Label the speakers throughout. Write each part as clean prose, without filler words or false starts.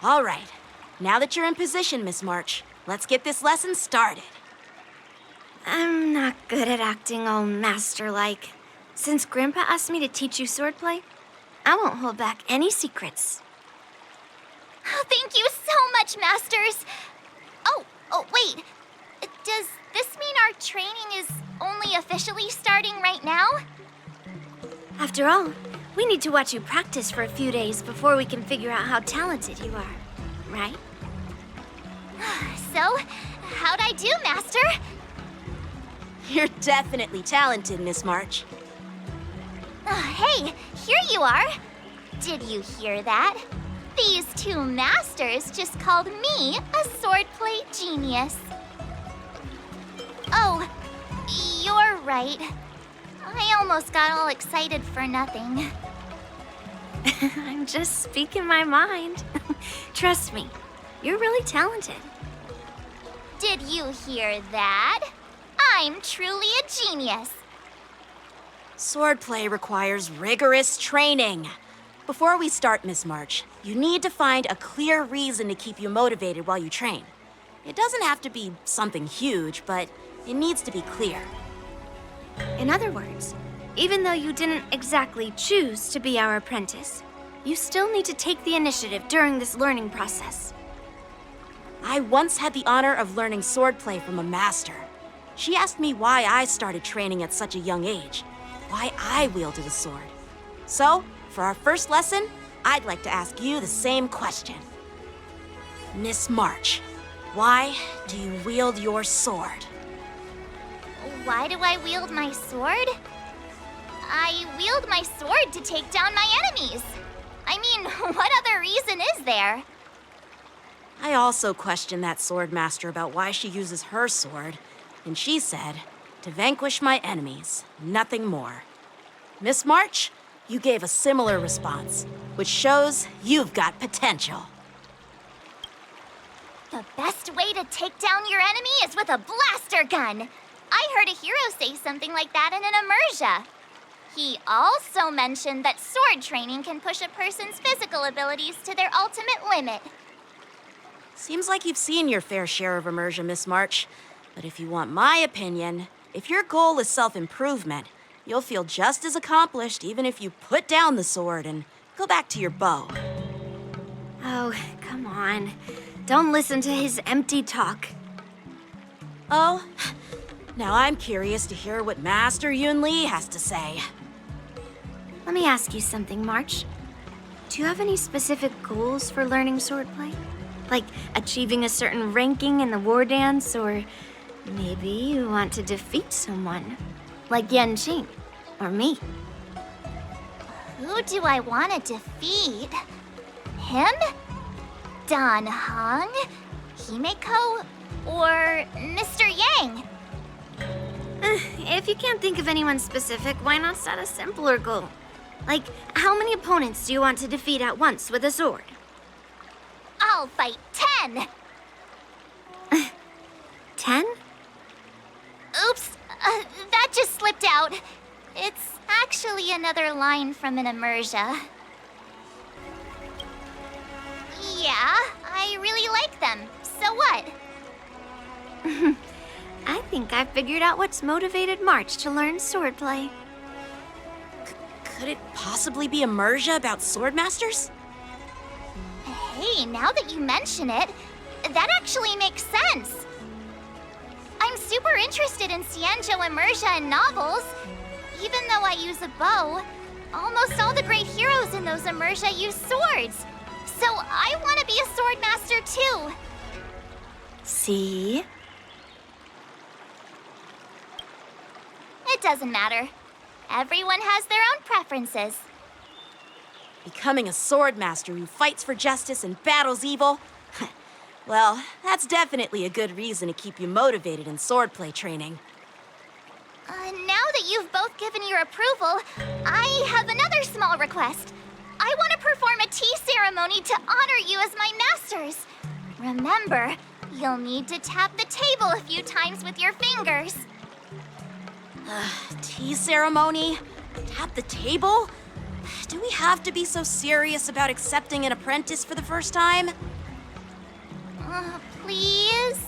Speaker 1: All right. Now that you're in position, Miss March, let's get this lesson started.
Speaker 2: I'm not good at acting all master-like. Since Grandpa asked me to teach you swordplay, I won't hold back any secrets.
Speaker 3: Oh, thank you so much, Masters! Oh, wait. Does this mean our training is only officially starting right now?
Speaker 2: After all, we need to watch you practice for a few days before we can figure out how talented you are, right?
Speaker 3: So, how'd I do, Master?
Speaker 1: You're definitely talented, Miss March.
Speaker 3: Hey, here you are. Did you hear that? These two masters just called me a swordplay genius. Oh, you're right. I almost got all excited for nothing.
Speaker 2: I'm just speaking my mind. Trust me, you're really talented.
Speaker 3: Did you hear that? I'm truly a genius.
Speaker 1: Swordplay requires rigorous training. Before we start, Miss March, you need to find a clear reason to keep you motivated while you train. It doesn't have to be something huge, but it needs to be clear.
Speaker 2: In other words, even though you didn't exactly choose to be our apprentice, you still need to take the initiative during this learning process.
Speaker 1: I once had the honor of learning swordplay from a master. She asked me why I started training at such a young age, why I wielded a sword. So, for our first lesson, I'd like to ask you the same question. Miss March, why do you wield your sword?
Speaker 3: Why do I wield my sword? I wield my sword to take down my enemies. I mean, what other reason is there?
Speaker 1: I also questioned that sword master about why she uses her sword, and she said, to vanquish my enemies, nothing more. Miss March, you gave a similar response, which shows you've got potential.
Speaker 3: The best way to take down your enemy is with a blaster gun. I heard a hero say something like that in an immersia. He also mentioned that sword training can push a person's physical abilities to their ultimate limit.
Speaker 1: Seems like you've seen your fair share of immersion, Miss March. But if you want my opinion, if your goal is self-improvement, you'll feel just as accomplished even if you put down the sword and go back to your bow.
Speaker 2: Oh, come on. Don't listen to his empty talk.
Speaker 1: Oh, now I'm curious to hear what Master Yun Li has to say.
Speaker 2: Let me ask you something, March. Do you have any specific goals for learning swordplay? Like achieving a certain ranking in the war dance, or maybe you want to defeat someone, like Yangqing, or me.
Speaker 3: Who do I want to defeat? Him? Dan Heng? Himeko? Or Mr. Yang?
Speaker 2: If you can't think of anyone specific, why not set a simpler goal? Like, how many opponents do you want to defeat at once with a sword?
Speaker 3: I'll fight 10!
Speaker 2: 10?
Speaker 3: Oops, that just slipped out. It's actually another line from an immersia. Yeah, I really like them. So what?
Speaker 2: I think I figured out what's motivated March to learn swordplay.
Speaker 1: Could it possibly be immersia about swordmasters?
Speaker 3: Hey, now that you mention it, that actually makes sense. I'm super interested in Xianzhou immersia and novels. Even though I use a bow, almost all the great heroes in those immersia use swords. So I want to be a swordmaster too.
Speaker 2: See?
Speaker 3: It doesn't matter. Everyone has their own preferences.
Speaker 1: Becoming a swordmaster who fights for justice and battles evil? Well, that's definitely a good reason to keep you motivated in swordplay training.
Speaker 3: Now that you've both given your approval, I have another small request. I want to perform a tea ceremony to honor you as my masters. Remember, you'll need to tap the table a few times with your fingers.
Speaker 1: Tea ceremony? Tap the table? Do we have to be so serious about accepting an apprentice for the first time?
Speaker 3: Please?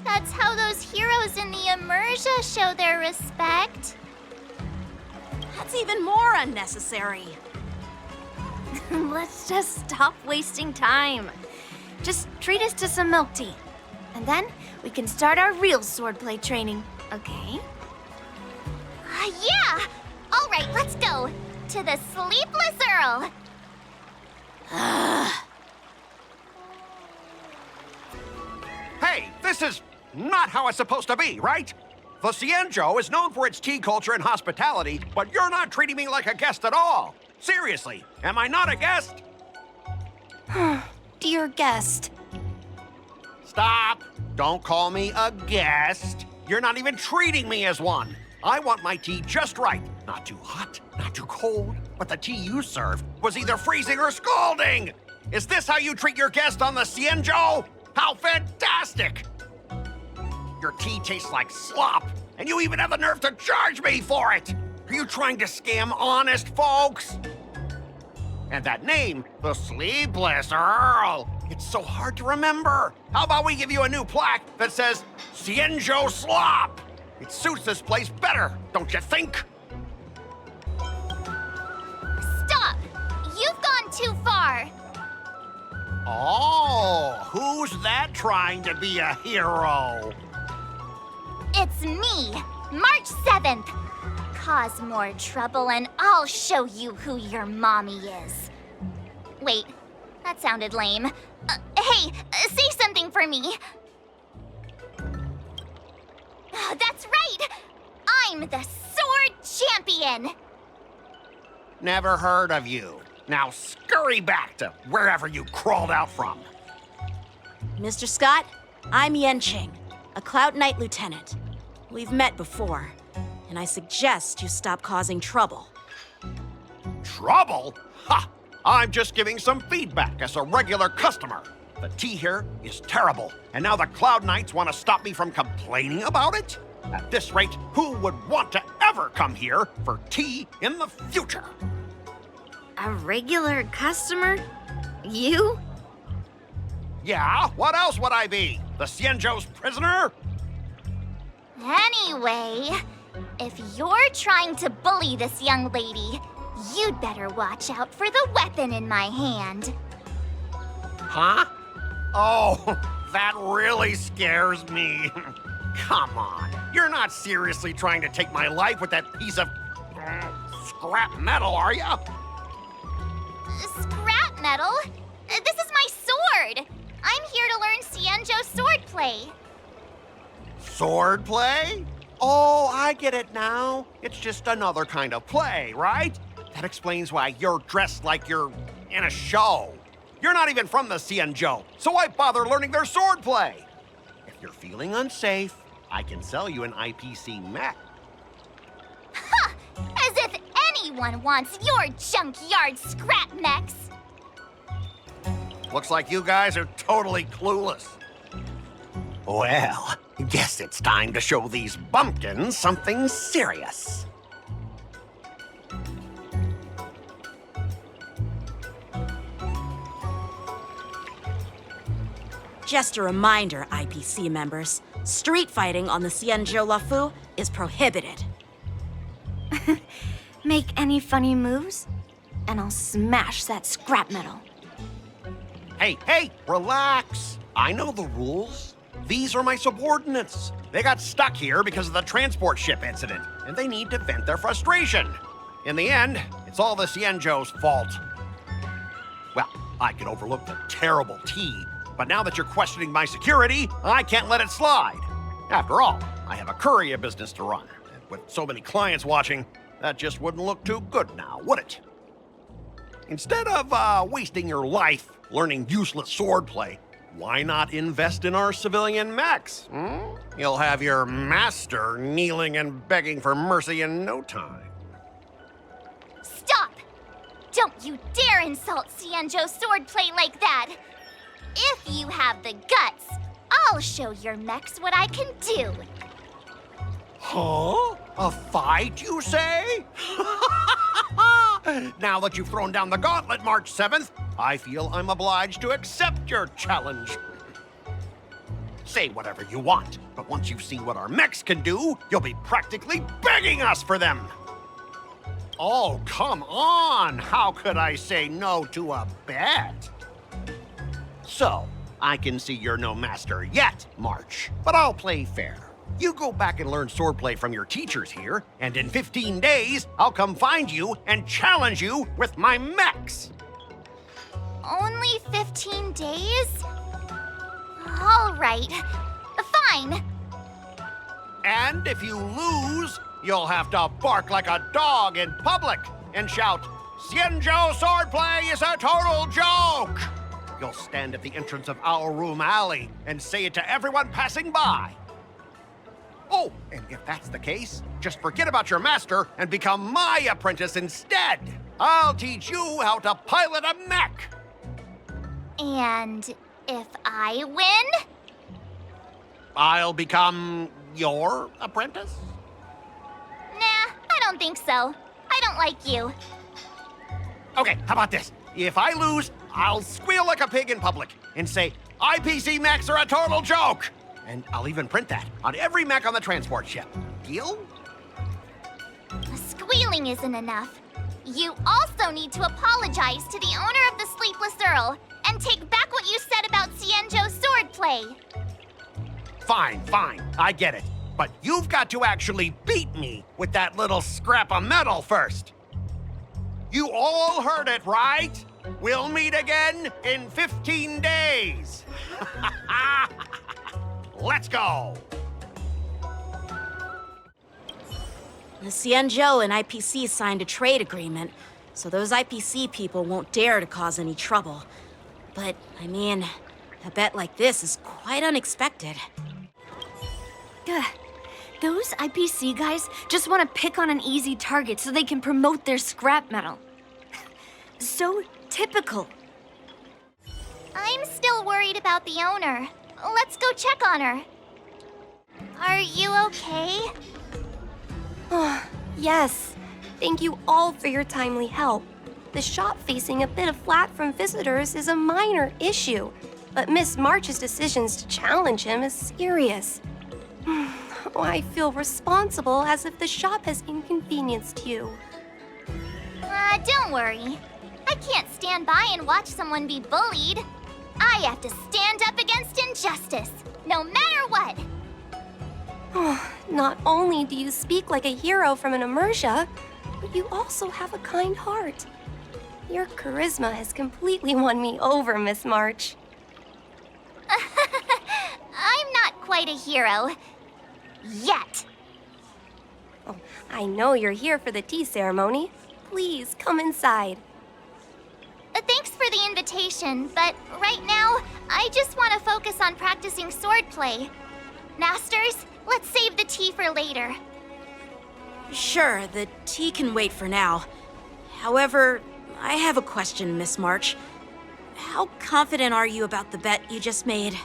Speaker 3: That's how those heroes in the Immersia show their respect.
Speaker 1: That's even more unnecessary.
Speaker 2: Let's just stop wasting time. Just treat us to some milk tea. And then we can start our real swordplay training, okay?
Speaker 3: Yeah! All right, let's go. To the Sleepless Earl.
Speaker 4: Hey, this is not how it's supposed to be, right? The Xianzhou is known for its tea culture and hospitality, but you're not treating me like a guest at all. Seriously, am I not a guest?
Speaker 2: Dear guest.
Speaker 4: Stop! Don't call me a guest. You're not even treating me as one. I want my tea just right. Not too hot, not too cold, but the tea you served was either freezing or scalding. Is this how you treat your guest on the Xianzhou? How fantastic! Your tea tastes like slop, and you even have the nerve to charge me for it! Are you trying to scam honest folks? And that name, the Sleepless Earl, it's so hard to remember. How about we give you a new plaque that says Xianzhou Slop? It suits this place better, don't you think?
Speaker 3: Stop! You've gone too far.
Speaker 4: Oh, who's that trying to be a hero?
Speaker 3: It's me, March 7th. Cause more trouble and I'll show you who your mommy is. Wait, that sounded lame. Hey, say something for me. That's right! I'm the Sword Champion!
Speaker 4: Never heard of you. Now scurry back to wherever you crawled out from.
Speaker 1: Mr. Skott, I'm Yangqing, a Cloud Knight lieutenant. We've met before, and I suggest you stop causing trouble.
Speaker 4: Trouble? Ha! I'm just giving some feedback as a regular customer. The tea here is terrible, and now the Cloud Knights want to stop me from complaining about it? At this rate, who would want to ever come here for tea in the future?
Speaker 2: A regular customer? You?
Speaker 4: Yeah, what else would I be? The Xianzhou's prisoner?
Speaker 3: Anyway, if you're trying to bully this young lady, you'd better watch out for the weapon in my hand.
Speaker 4: Huh? Oh, that really scares me. Come on, you're not seriously trying to take my life with that piece of scrap metal, are you?
Speaker 3: Scrap metal? This is my sword! I'm here to learn Xianzhou swordplay.
Speaker 4: Swordplay? Oh, I get it now. It's just another kind of play, right? That explains why you're dressed like you're in a show. You're not even from the Xianzhou, so why bother learning their swordplay? If you're feeling unsafe, I can sell you an IPC mech.
Speaker 3: Ha! As if anyone wants your junkyard scrap mechs!
Speaker 4: Looks like you guys are totally clueless. Well, guess it's time to show these bumpkins something serious.
Speaker 1: Just a reminder, IPC members, street fighting on the Xianzhou Lafu is prohibited.
Speaker 2: Make any funny moves, and I'll smash that scrap metal.
Speaker 4: Hey, relax. I know the rules. These are my subordinates. They got stuck here because of the transport ship incident, and they need to vent their frustration. In the end, it's all the Xianzhou's fault. Well, I can overlook the terrible tea, but now that you're questioning my security, I can't let it slide. After all, I have a courier business to run. And with so many clients watching, that just wouldn't look too good now, would it? Instead of wasting your life learning useless swordplay, why not invest in our civilian mechs? You'll have your master kneeling and begging for mercy in no time.
Speaker 3: Stop! Don't you dare insult Xianzhou swordplay like that! If you have the guts, I'll show your mechs what I can do.
Speaker 4: Huh? A fight, you say? Now that you've thrown down the gauntlet, March 7th, I feel I'm obliged to accept your challenge. Say whatever you want, but once you've seen what our mechs can do, you'll be practically begging us for them! Oh, come on! How could I say no to a bet? So, I can see you're no master yet, March, but I'll play fair. You go back and learn swordplay from your teachers here, and in 15 days, I'll come find you and challenge you with my mechs!
Speaker 3: Only 15 days? All right. Fine.
Speaker 4: And if you lose, you'll have to bark like a dog in public and shout, "Xianzhou swordplay is a total joke!" You'll stand at the entrance of Aurum Alley and say it to everyone passing by. Oh, and if that's the case, just forget about your master and become my apprentice instead. I'll teach you how to pilot a mech.
Speaker 3: And if I win?
Speaker 4: I'll become your apprentice?
Speaker 3: Nah, I don't think so. I don't like you.
Speaker 4: Okay, how about this? If I lose, I'll squeal like a pig in public and say, IPC mechs are a total joke! And I'll even print that on every mech on the transport ship. Deal?
Speaker 3: Squealing isn't enough. You also need to apologize to the owner of the Sleepless Earl and take back what you said about Xianzhou swordplay.
Speaker 4: Fine, I get it. But you've got to actually beat me with that little scrap of metal first. You all heard it, right? We'll meet again in 15 days. Let's go.
Speaker 1: The Xianzhou and IPC signed a trade agreement, so those IPC people won't dare to cause any trouble. But, I mean, a bet like this is quite unexpected.
Speaker 2: Ugh. Those IPC guys just want to pick on an easy target so they can promote their scrap metal. So typical.
Speaker 3: I'm still worried about the owner. Let's go check on her. Are you okay?
Speaker 5: Oh, yes. Thank you all for your timely help. The shop facing a bit of flack from visitors is a minor issue, but Miss March's decisions to challenge him is serious. Oh, I feel responsible as if the shop has inconvenienced you.
Speaker 3: Don't worry. I can't stand by and watch someone be bullied. I have to stand up against injustice, no matter what.
Speaker 5: Oh, not only do you speak like a hero from an immersia, but you also have a kind heart. Your charisma has completely won me over, Miss March.
Speaker 3: I'm not quite a hero. Yet.
Speaker 5: Oh, I know you're here for the tea ceremony. Please come inside.
Speaker 3: Thanks for the invitation, but right now, I just want to focus on practicing swordplay. Masters, let's save the tea for later.
Speaker 1: Sure, the tea can wait for now. However, I have a question, Miss March. How confident are you about the bet you just made?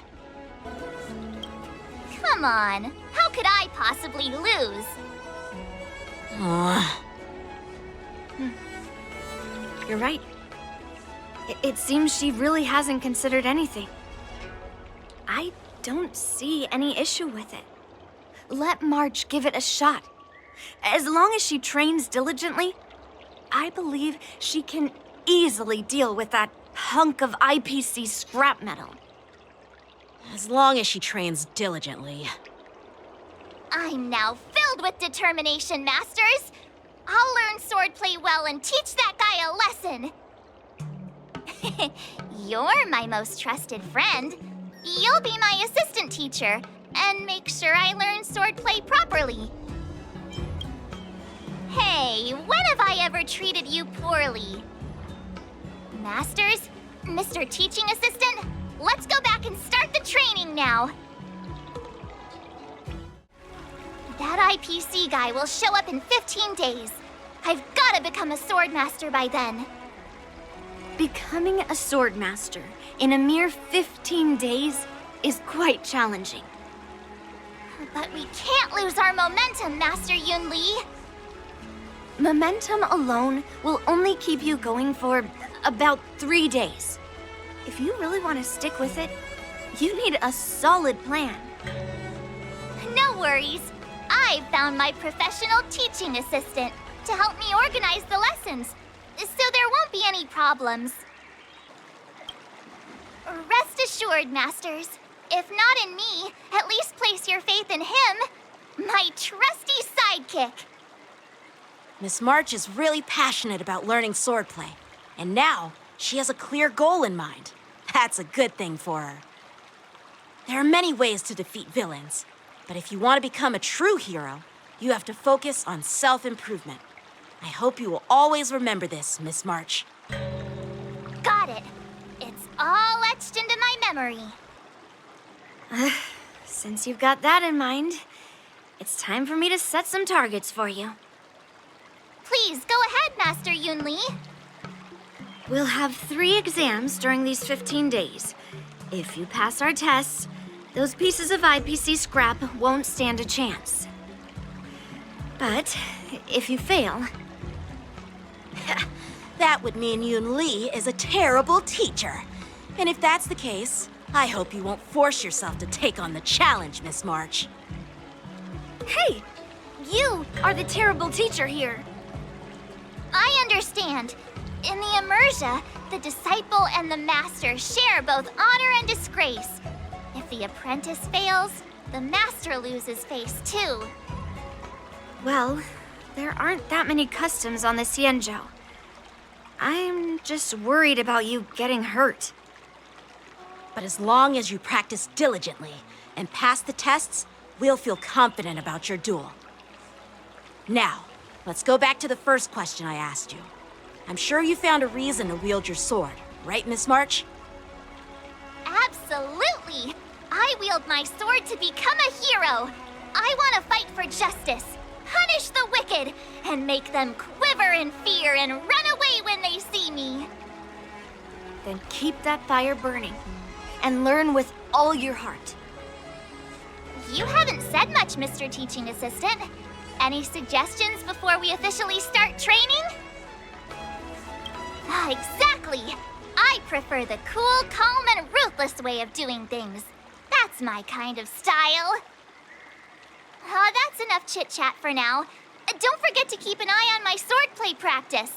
Speaker 3: Come on, how could I possibly lose?
Speaker 2: You're right. It seems she really hasn't considered anything. I don't see any issue with it. Let March give it a shot. As long as she trains diligently, I believe she can easily deal with that hunk of IPC scrap metal.
Speaker 1: As long as she trains diligently.
Speaker 3: I'm now filled with determination, Masters. I'll learn swordplay well and teach that guy a lesson. You're my most trusted friend. You'll be my assistant teacher and make sure I learn swordplay properly. Hey, when have I ever treated you poorly? Masters, Mr. Teaching Assistant, let's go back and start the training now. That IPC guy will show up in 15 days. I've got to become a swordmaster by then.
Speaker 2: Becoming a swordmaster in a mere 15 days is quite challenging.
Speaker 3: But we can't lose our momentum, Master Yunli.
Speaker 2: Momentum alone will only keep you going for about 3 days. If you really want to stick with it, You need a solid plan.
Speaker 3: No worries. I found my professional teaching assistant to help me organize the lessons, so there won't be any problems. Rest assured, Masters. If not in me, at least place your faith in him, my trusty sidekick.
Speaker 1: Miss March is really passionate about learning swordplay, and now she has a clear goal in mind. That's a good thing for her. There are many ways to defeat villains, but if you want to become a true hero, you have to focus on self-improvement. I hope you will always remember this, Miss March.
Speaker 3: Got it. It's all etched into my memory.
Speaker 2: Since you've got that in mind, it's time for me to set some targets for you.
Speaker 3: Please, go ahead, Master Yunli.
Speaker 2: We'll have 3 exams during these 15 days. If you pass our tests, those pieces of IPC scrap won't stand a chance. But if you fail...
Speaker 1: That would mean Yun Li is a terrible teacher. And if that's the case, I hope you won't force yourself to take on the challenge, Miss March.
Speaker 2: Hey! You are the terrible teacher here.
Speaker 3: I understand. In the Immersia, the disciple and the master share both honor and disgrace. If the apprentice fails, the master loses face too.
Speaker 2: Well, there aren't that many customs on the Xianzhou. I'm just worried about you getting hurt.
Speaker 1: But as long as you practice diligently and pass the tests, we'll feel confident about your duel. Now, let's go back to the first question I asked you. I'm sure you found a reason to wield your sword, right, Miss March?
Speaker 3: Absolutely! I wield my sword to become a hero. I want to fight for justice, punish the wicked, and make them quiver in fear and run away when they see me.
Speaker 2: Then keep that fire burning and learn with all your heart.
Speaker 3: You haven't said much, Mr. Teaching Assistant. Any suggestions before we officially start training? Exactly! I prefer the cool, calm, and ruthless way of doing things. That's my kind of style. That's enough chit-chat for now. Don't forget to keep an eye on my swordplay practice.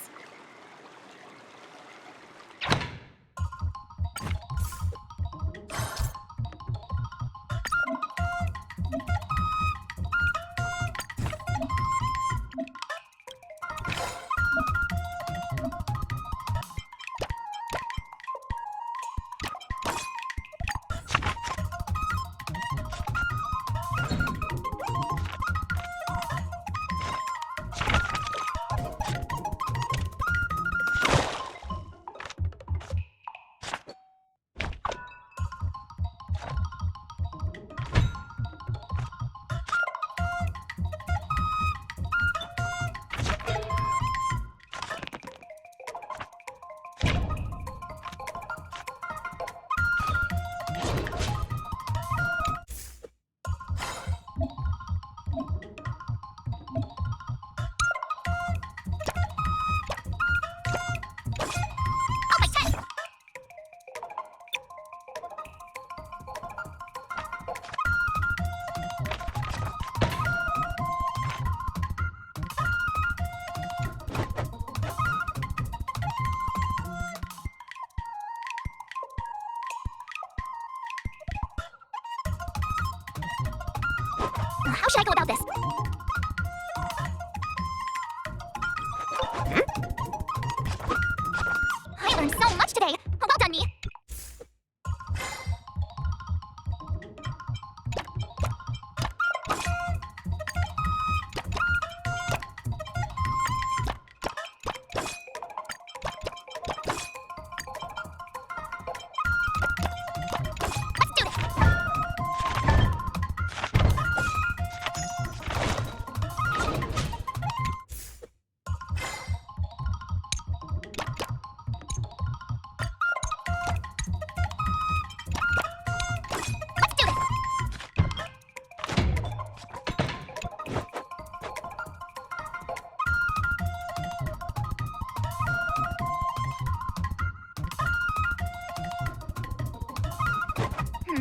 Speaker 3: How should I go about this? I learned so much today. Well done, me. Let's do this.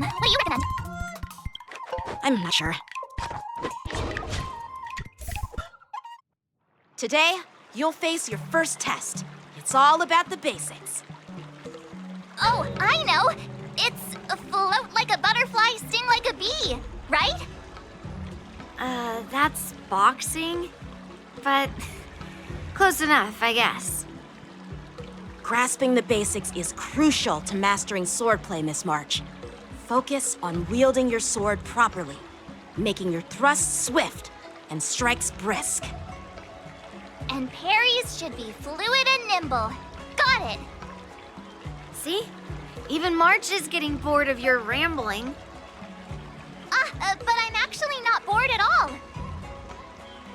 Speaker 3: What do you recommend?
Speaker 1: I'm not sure. Today, you'll face your first test. It's all about the basics.
Speaker 3: Oh, I know. It's float like a butterfly, sting like a bee, right?
Speaker 2: That's boxing? But close enough, I guess.
Speaker 1: Grasping the basics is crucial to mastering swordplay, Miss March. Focus on wielding your sword properly, making your thrusts swift and strikes brisk.
Speaker 3: And parries should be fluid and nimble. Got it.
Speaker 2: See? Even March is getting bored of your rambling.
Speaker 3: But I'm actually not bored at all.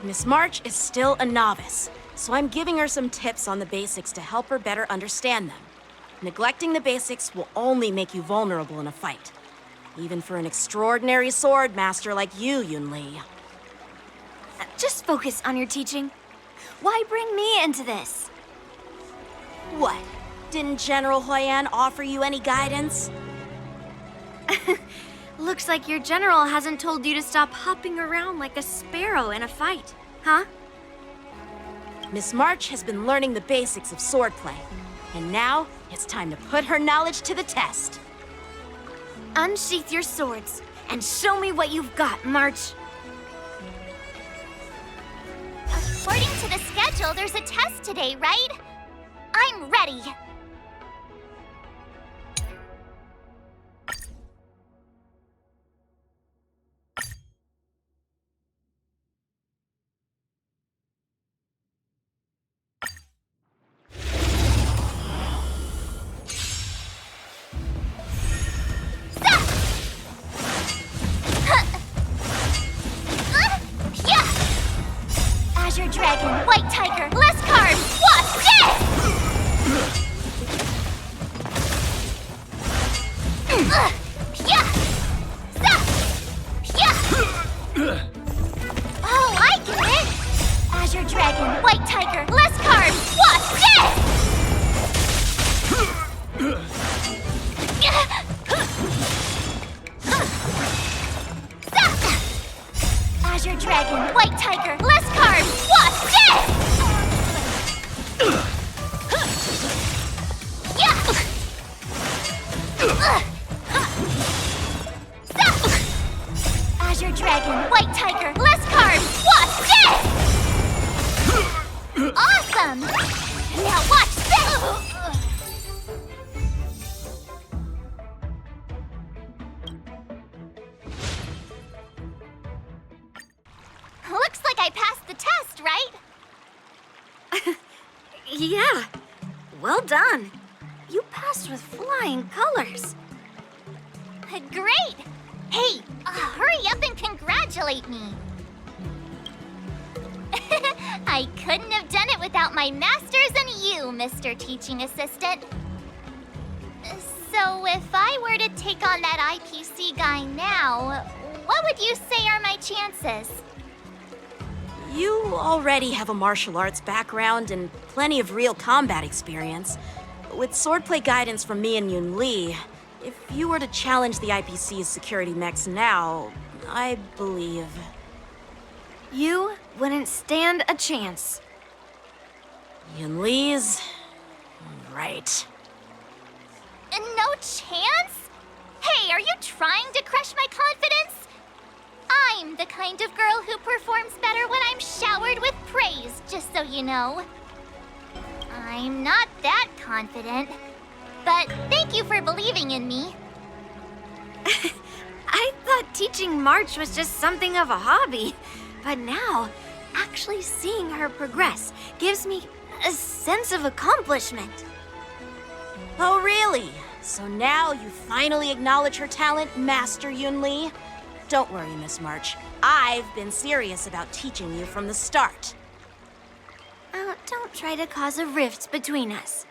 Speaker 1: Miss March is still a novice, so I'm giving her some tips on the basics to help her better understand them. Neglecting the basics will only make you vulnerable in a fight, even for an extraordinary sword master like you, Yunli.
Speaker 2: Just focus on your teaching. Why bring me into this?
Speaker 1: What? Didn't General Huyan offer you any guidance?
Speaker 2: Looks like your general hasn't told you to stop hopping around like a sparrow in a fight, huh?
Speaker 1: Miss March has been learning the basics of swordplay, and now it's time to put her knowledge to the test.
Speaker 2: Unsheath your swords and show me what you've got, March.
Speaker 3: According to the schedule, there's a test today, right? I'm ready. Azure Dragon, White Tiger, less cards, what's Oh, I get it! Azure Dragon, White Tiger, less cards, what's Azure Dragon, White Tiger, less cards, what's Azure Dragon, White Tiger, less cards, what's Awesome! Now watch this! Looks like I passed the test, right?
Speaker 2: Yeah, well done. You passed with flying colors.
Speaker 3: Great! Hey, hurry up and congratulate me. I couldn't have done it without my masters and you, Mr. Teaching Assistant. So if I were to take on that IPC guy now, what would you say are my chances?
Speaker 1: You already have a martial arts background and plenty of real combat experience. With swordplay guidance from me and Yunli, if you were to challenge the IPC's security mechs now, I believe...
Speaker 2: You wouldn't stand a chance.
Speaker 1: Yunli's... right.
Speaker 3: No chance? Hey, are you trying to crush my confidence? I'm the kind of girl who performs better when I'm showered with praise, just so you know. I'm not that confident, but thank you for believing in me.
Speaker 2: I thought teaching March was just something of a hobby, but now, actually seeing her progress gives me a sense of accomplishment.
Speaker 1: Oh, really? So now you finally acknowledge her talent, Master Yunli? Don't worry, Miss March. I've been serious about teaching you from the start.
Speaker 2: Don't try to cause a rift between us.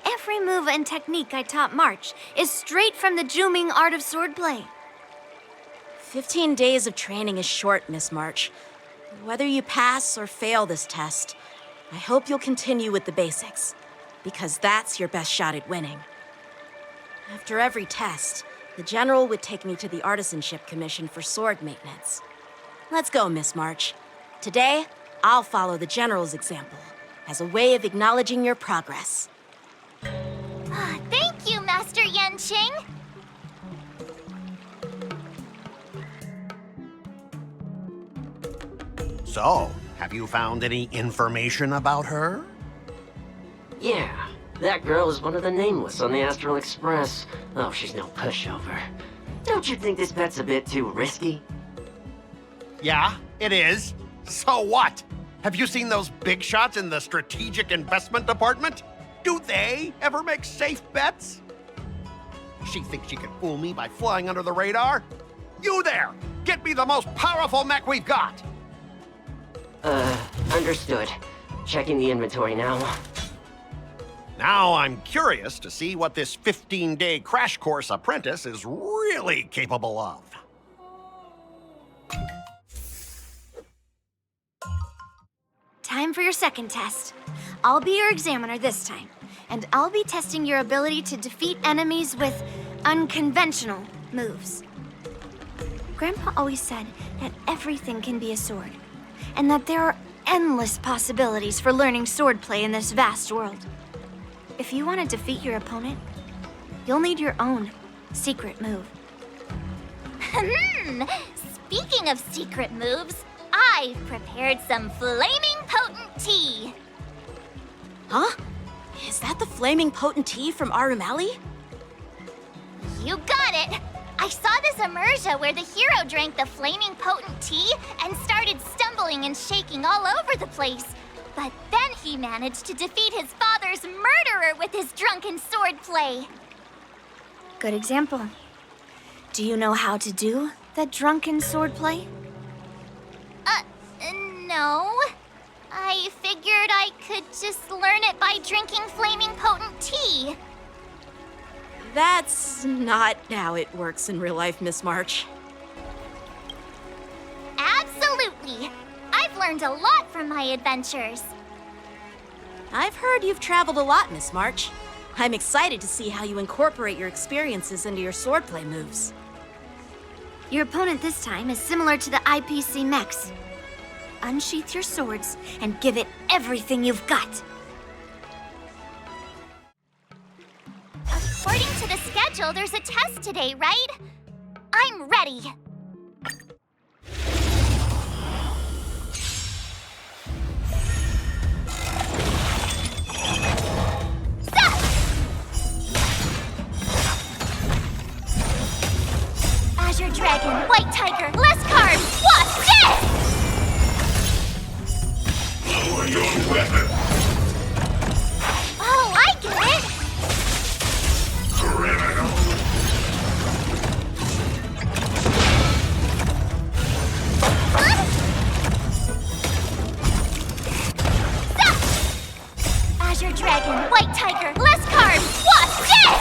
Speaker 2: Every move and technique I taught March is straight from the Juming art of swordplay.
Speaker 1: 15 days of training is short, Miss March. Whether you pass or fail this test, I hope you'll continue with the basics, because that's your best shot at winning. After every test, the General would take me to the Artisanship Commission for sword maintenance. Let's go, Miss March. Today, I'll follow the General's example as a way of acknowledging your progress.
Speaker 3: Thank you, Master Yangqing.
Speaker 4: So, have you found any information about her?
Speaker 6: Yeah, that girl is one of the nameless on the Astral Express. Oh, she's no pushover. Don't you think this bet's a bit too risky?
Speaker 4: Yeah, it is. So what? Have you seen those big shots in the Strategic Investment Department? Do they ever make safe bets? She thinks she can fool me by flying under the radar? You there! Get me the most powerful mech we've got!
Speaker 6: Understood. Checking the inventory now.
Speaker 4: Now I'm curious to see what this 15-day crash course apprentice is really capable of.
Speaker 2: Time for your second test. I'll be your examiner this time, and I'll be testing your ability to defeat enemies with unconventional moves. Grandpa always said that everything can be a sword, and that there are endless possibilities for learning swordplay in this vast world. If you want to defeat your opponent, you'll need your own secret move.
Speaker 3: Speaking of secret moves, I've prepared some flaming potent tea.
Speaker 1: Huh? Is that the flaming potent tea from Aurum?
Speaker 3: You got it! I saw this immersion where the hero drank the flaming potent tea and started stumbling and shaking all over the place. But then he managed to defeat his father's murderer with his drunken swordplay.
Speaker 2: Good example. Do you know how to do the drunken swordplay?
Speaker 3: No. I figured I could just learn it by drinking flaming potent tea.
Speaker 1: That's not how it works in real life, Miss March.
Speaker 3: Absolutely. I've learned a lot from my adventures.
Speaker 1: I've heard you've traveled a lot, Miss March. I'm excited to see how you incorporate your experiences into your swordplay moves.
Speaker 2: Your opponent this time is similar to the IPC mechs. Unsheath your swords and give it everything you've got.
Speaker 3: According to the schedule, there's a test today, right? I'm ready. Azure Dragon, White Tiger, less carbs, what's this?
Speaker 7: Lower your weapon.
Speaker 3: Oh, I get it.
Speaker 7: Criminal.
Speaker 3: Stop! Azure Dragon, White Tiger, less carbs, what's this?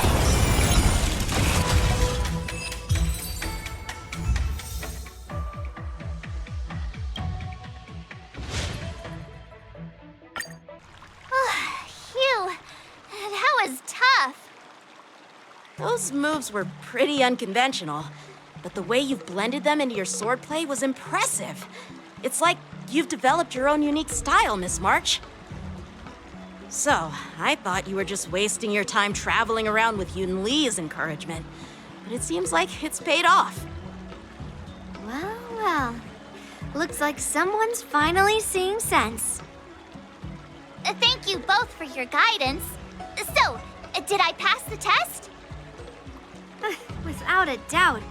Speaker 3: Phew, that was tough.
Speaker 1: Those moves were pretty unconventional, but the way you've blended them into your swordplay was impressive. It's like you've developed your own unique style, Miss March. So, I thought you were just wasting your time traveling around with Yun Li's encouragement, but it seems like it's paid off.
Speaker 2: Well, well. Looks like someone's finally seeing sense.
Speaker 3: Thank you both for your guidance. So, did I pass the test?
Speaker 2: Without a doubt.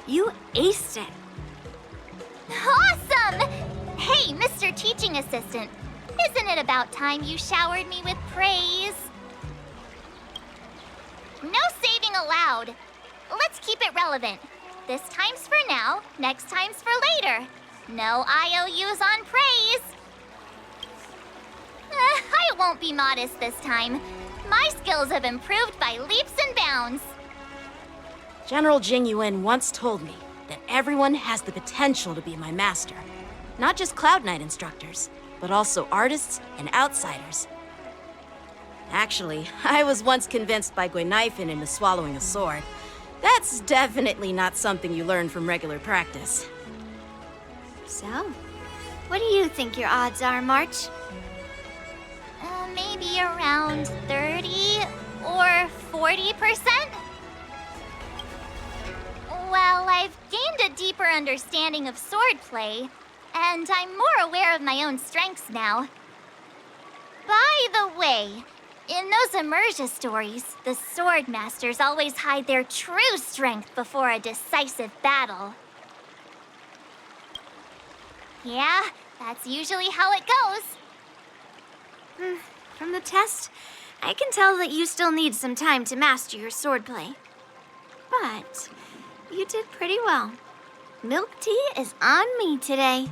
Speaker 2: You aced it.
Speaker 3: Awesome! Hey, Mr. Teaching Assistant, isn't it about time you showered me with praise? No saving allowed. Let's keep it relevant. This time's for now, next time's for later. No IOUs on praise. I won't be modest this time. My skills have improved by leaps and bounds.
Speaker 1: General Jing Yuan once told me that everyone has the potential to be my master. Not just Cloud Knight instructors, but also artists and outsiders. Actually, I was once convinced by Guinaifen into swallowing a sword. That That's definitely not something you learn from regular practice.
Speaker 2: So, what do you think your odds are, March?
Speaker 3: Maybe around 30 or 40%? Well, I've gained a deeper understanding of swordplay, and I'm more aware of my own strengths now. By the way, in those Immersia stories, the sword masters always hide their true strength before a decisive battle. Yeah, that's usually how it goes.
Speaker 2: From the test, I can tell that you still need some time to master your swordplay. But you did pretty well. Milk tea is on me today.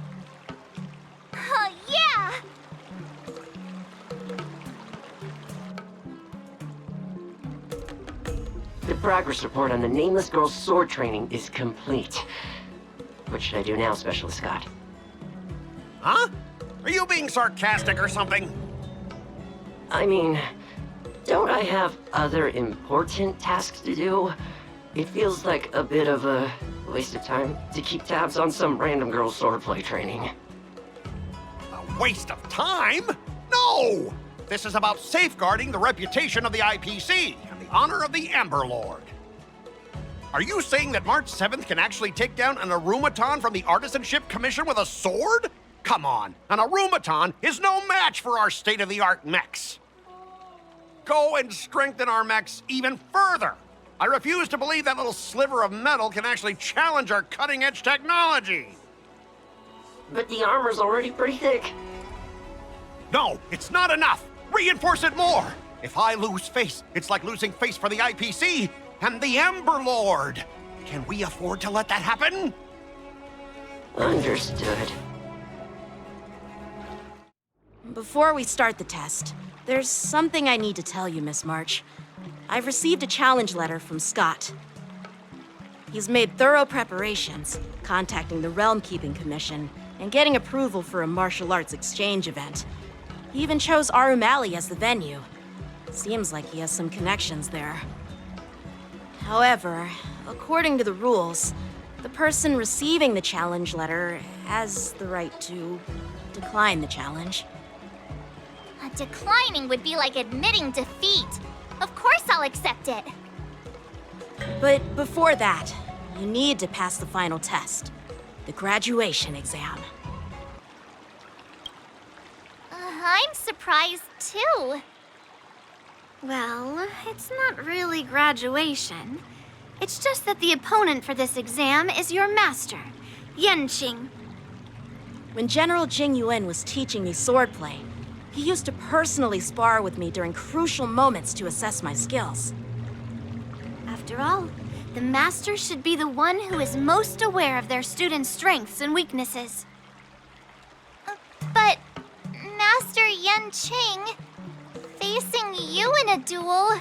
Speaker 3: Oh, yeah!
Speaker 6: The progress report on the Nameless Girl's sword training is complete. What should I do now, Specialist Scott?
Speaker 4: Huh? Are you being sarcastic or something?
Speaker 6: I mean, don't I have other important tasks to do? It feels like a bit of a waste of time to keep tabs on some random girl's swordplay training.
Speaker 4: A waste of time? No! This is about safeguarding the reputation of the IPC and the honor of the Ember Lord. Are you saying that March 7th can actually take down an Aurumaton from the Artisanship Commission with a sword? Come on, an Aurumaton is no match for our state-of-the-art mechs. Go and strengthen our mechs even further. I refuse to believe that little sliver of metal can actually challenge our cutting-edge technology.
Speaker 6: But the armor's already pretty thick.
Speaker 4: No, it's not enough. Reinforce it more. If I lose face, it's like losing face for the IPC and the Ember Lord. Can we afford to let that happen?
Speaker 6: Understood.
Speaker 1: Before we start the test, there's something I need to tell you, Miss March. I've received a challenge letter from Skott. He's made thorough preparations, contacting the Realm Keeping Commission and getting approval for a martial arts exchange event. He even chose Aurum as the venue. Seems like he has some connections there. However, according to the rules, the person receiving the challenge letter has the right to decline the challenge.
Speaker 3: Declining would be like admitting defeat. Of course I'll accept it.
Speaker 1: But before that, you need to pass the final test, the graduation exam.
Speaker 3: I'm surprised too.
Speaker 2: Well, it's not really graduation. It's just that the opponent for this exam is your master, Yangqing.
Speaker 1: When General Jing Yuan was teaching me swordplay, he used to personally spar with me during crucial moments to assess my skills.
Speaker 2: After all, the master should be the one who is most aware of their students' strengths and weaknesses.
Speaker 3: But, Master Yangqing, facing you in a duel,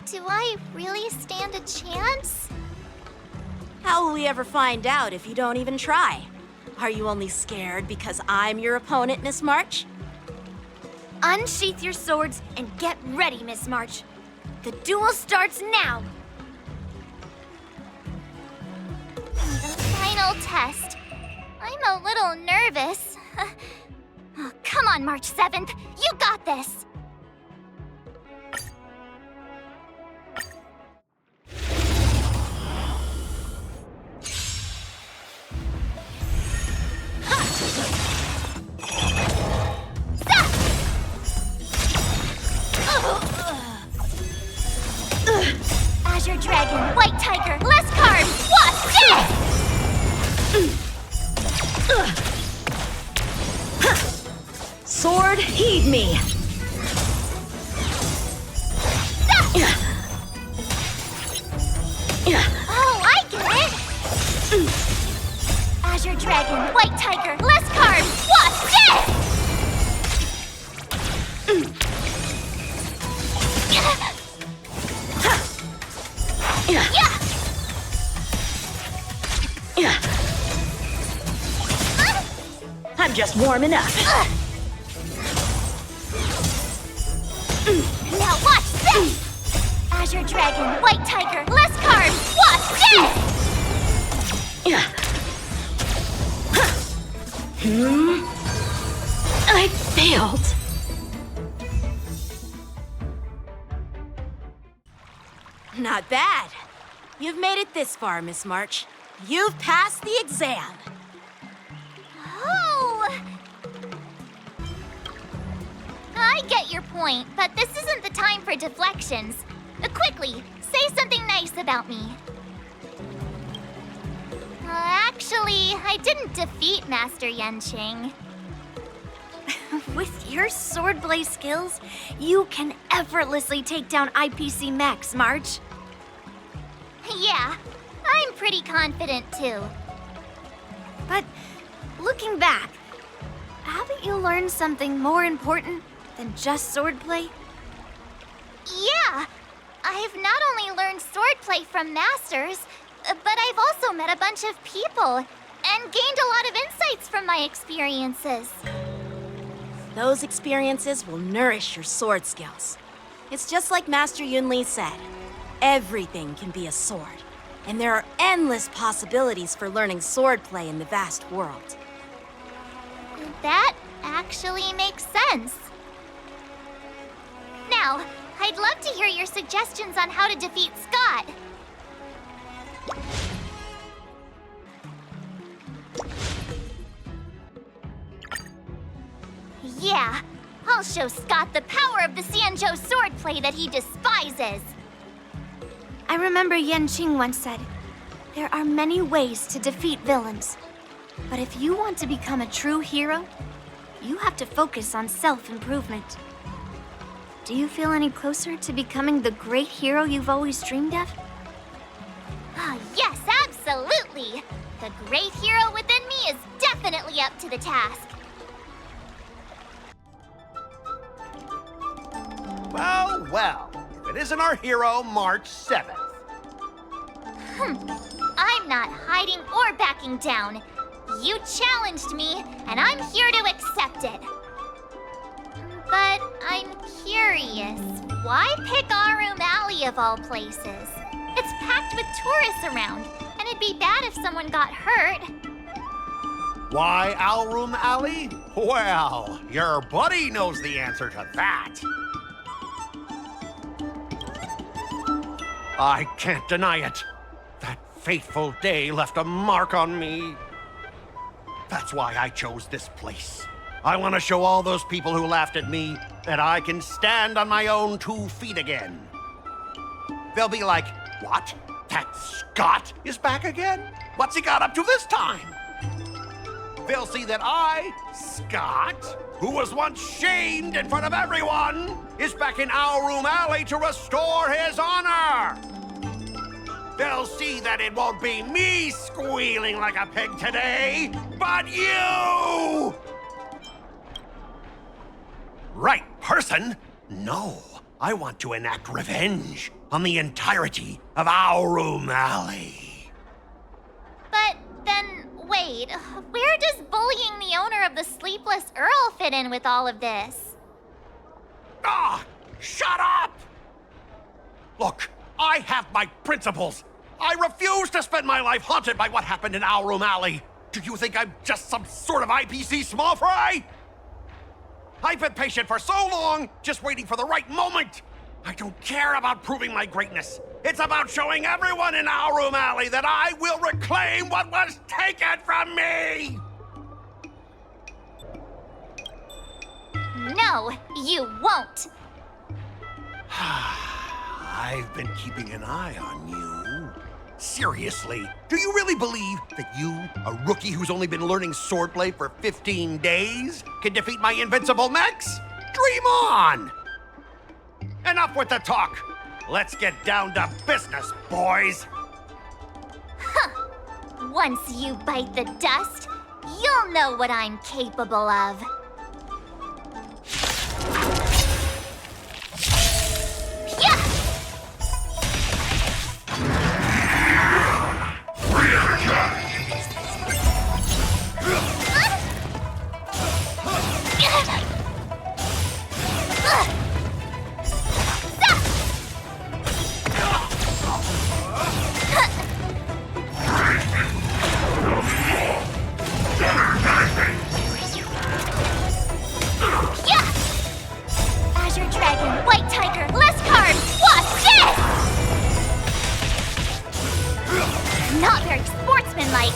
Speaker 3: do I really stand a chance?
Speaker 1: How will we ever find out if you don't even try? Are you only scared because I'm your opponent, Miss March?
Speaker 2: Unsheath your swords and get ready, Miss March. The duel starts now!
Speaker 3: The final test. I'm a little nervous. Oh, come on, March 7th. You got this! Azure Dragon, White Tiger, less cards! What's this?
Speaker 1: Sword, heed me!
Speaker 3: Oh, I get it! Azure Dragon, White Tiger, less cards! What's this?
Speaker 1: I'm just warming up.
Speaker 3: Now watch this! Azure Dragon, White Tiger, less cards, watch this!
Speaker 2: I failed.
Speaker 1: Not bad. You've made it this far, Miss March. You've passed the exam.
Speaker 3: Oh! I get your point, but this isn't the time for deflections. Quickly, say something nice about me. Actually, I didn't defeat Master Yangqing.
Speaker 2: With your swordplay skills, you can effortlessly take down IPC Max, March.
Speaker 3: Yeah, I'm pretty confident too.
Speaker 2: But looking back, haven't you learned something more important than just swordplay?
Speaker 3: Yeah, I've not only learned swordplay from masters, but I've also met a bunch of people and gained a lot of insights from my experiences.
Speaker 1: Those experiences will nourish your sword skills. It's just like Master Yunli said. Everything can be a sword, and there are endless possibilities for learning swordplay in the vast world.
Speaker 3: That actually makes sense. Now, I'd love to hear your suggestions on how to defeat Skott. Yeah, I'll show Skott the power of the Xianzhou swordplay that he despises.
Speaker 2: I remember Yangqing once said, there are many ways to defeat villains. But if you want to become a true hero, you have to focus on self-improvement. Do you feel any closer to becoming the great hero you've always dreamed of?
Speaker 3: Yes, absolutely. The great hero within me is definitely up to the task.
Speaker 4: Well, well, if it isn't our hero, March 7th.
Speaker 3: I'm not hiding or backing down. You challenged me, and I'm here to accept it. But I'm curious, why pick Aurum Alley of all places? It's packed with tourists around, and it'd be bad if someone got hurt.
Speaker 4: Why Aurum Alley? Well, your buddy knows the answer to that. I can't deny it. That fateful day left a mark on me. That's why I chose this place. I want to show all those people who laughed at me that I can stand on my own 2 feet again. They'll be like, what? That Skott is back again? What's he got up to this time? They'll see that I, Skott, who was once shamed in front of everyone, is back in Aurum Alley to restore his honor. They'll see that it won't be me squealing like a pig today, but you! Right person? No, I want to enact revenge on the entirety of Aurum Alley.
Speaker 3: But then, wait, where does bullying the owner of the Sleepless Earl fit in with all of this?
Speaker 4: Ah! Shut up! Look, I have my principles. I refuse to spend my life haunted by what happened in Aurum Alley. Do you think I'm just some sort of IPC small fry? I've been patient for so long, just waiting for the right moment. I don't care about proving my greatness. It's about showing everyone in Aurum Alley that I will reclaim what was taken from me!
Speaker 3: No, you won't.
Speaker 4: I've been keeping an eye on you. Seriously, do you really believe that you, a rookie who's only been learning swordplay for 15 days, can defeat my invincible mechs? Dream on! Enough with the talk. Let's get down to business, boys.
Speaker 3: Once you bite the dust, you'll know what I'm capable of. dragon, white tiger, less carbs. Watch this! Not very sportsmanlike.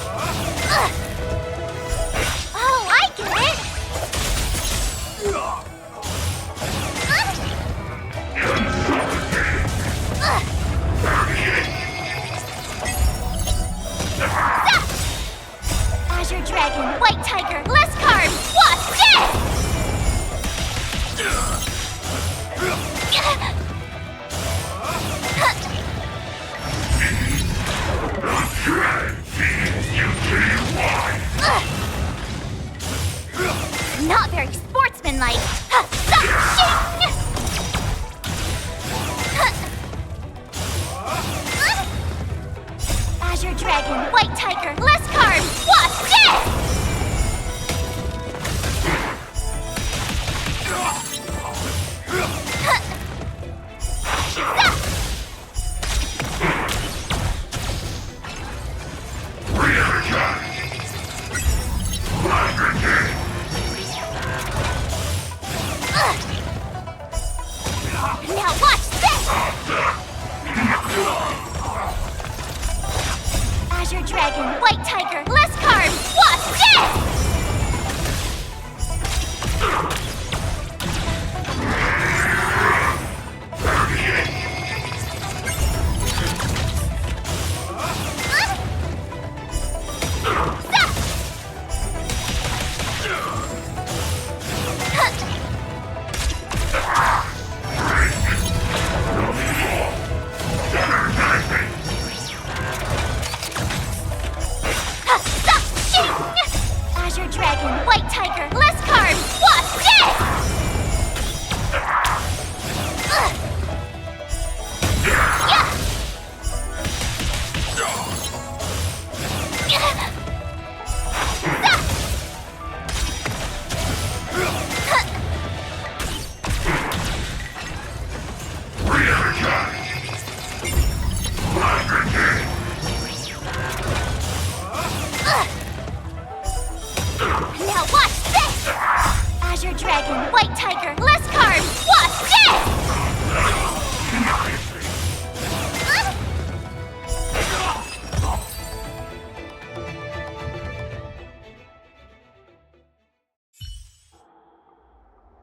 Speaker 3: Ugh. Oh, I get it. Azure dragon, white tiger, less carbs. Watch this! Not very sportsmanlike. Azure dragon, white tiger, less carbs. Watch this! Now watch this! Azure dragon, white tiger, less carbs. Watch this! Azure dragon, white tiger, less carbs. Watch this! Now watch this! Azure dragon, white tiger, less carbs. Watch this!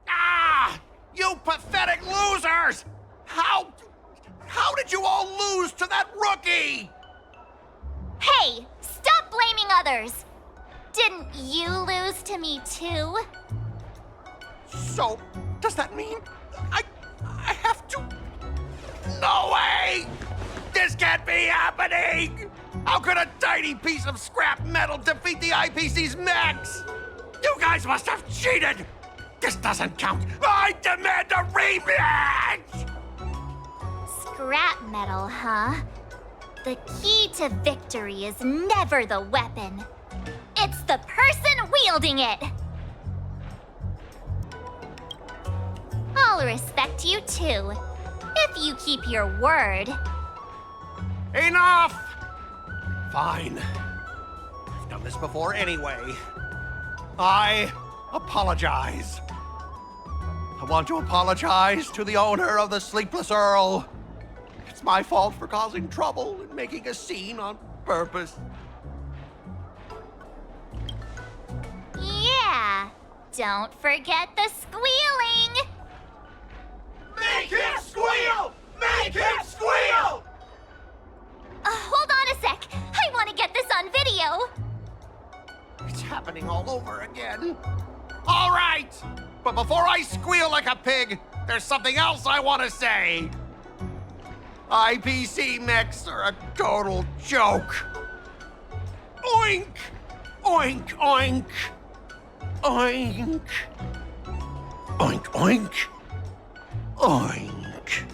Speaker 4: Ah! You pathetic losers! How did you all lose to that rookie?
Speaker 3: Hey, stop blaming others. Didn't you lose to me too?
Speaker 4: So, does that mean I have to? No way! This can't be happening! How could a tiny piece of scrap metal defeat the IPC's mechs? You guys must have cheated! This doesn't count! I demand a rematch!
Speaker 3: Scrap metal, huh? The key to victory is never the weapon. It's the person wielding it! I'll respect you too, if you keep your word.
Speaker 4: Enough! Fine. I've done this before anyway. I apologize. I want to apologize to the owner of the Sleepless Earl. It's my fault for causing trouble and making a scene on purpose.
Speaker 3: Yeah, don't forget the squealing!
Speaker 4: Make him squeal! Make him squeal!
Speaker 3: Hold on a sec. I want to get this on video.
Speaker 4: It's happening all over again. All right, but before I squeal like a pig, there's something else I want to say. IPC mechs are a total joke. Oink! Oink, oink! Oink! Oink, oink! Oink!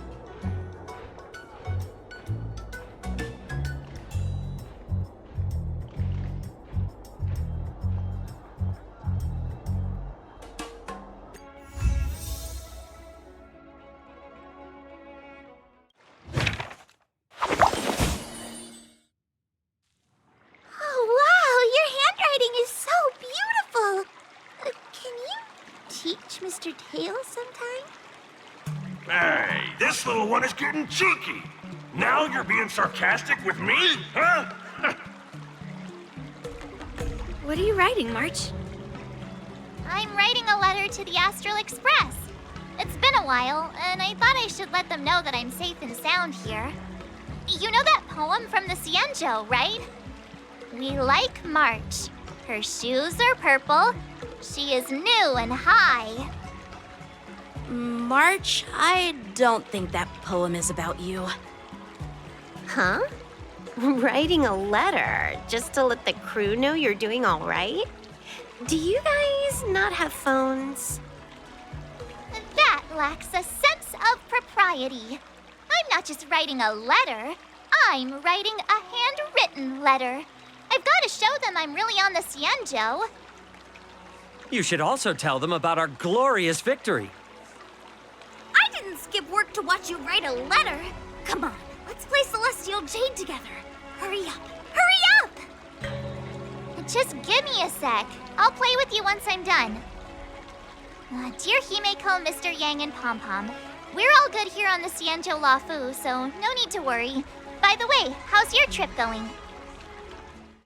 Speaker 3: Oh, wow, your handwriting is so beautiful. Can you teach Mr. Tails sometime?
Speaker 7: Hey, this little one is getting cheeky. Now you're being sarcastic with me, huh?
Speaker 2: What are you writing, March?
Speaker 3: I'm writing a letter to the Astral Express. It's been a while, and I thought I should let them know that I'm safe and sound here. You know that poem from the Cienjo, right? We like March. Her shoes are purple. She is new and high.
Speaker 1: March, I don't think that poem is about you.
Speaker 8: Huh? Writing a letter just to let the crew know you're doing all right? Do you guys not have phones?
Speaker 3: That lacks a sense of propriety. I'm not just writing a letter. I'm writing a handwritten letter. I've got to show them I'm really on the Cienjo.
Speaker 9: You should also tell them about our glorious victory.
Speaker 2: I didn't skip work to watch you write a letter. Come on, let's play Celestial Jade together. Hurry up! Hurry up!
Speaker 3: Just give me a sec. I'll play with you once I'm done. Dear Himeko, Mr. Yang, and Pom Pom, we're all good here on the Cienjo Lafu, so no need to worry. By the way, how's your trip going?